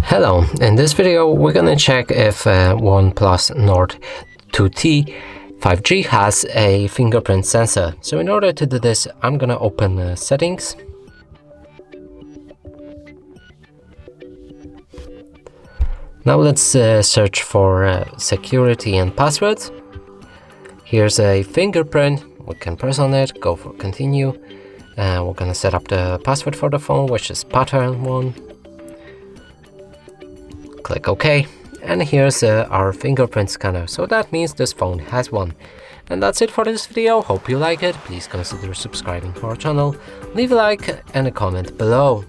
Hello, in this video we're gonna check if OnePlus Nord 2T 5G has a fingerprint sensor. So in order to do this, I'm gonna open settings. Now let's search for security and passwords. Here's a fingerprint. We can press on it, go for continue. We're gonna set up the password for the phone, which is pattern 1. Click OK, and here's our fingerprint scanner, so that means this phone has one. And that's it for this video. Hope you like it. Please consider subscribing to our channel, leave a like and a comment below.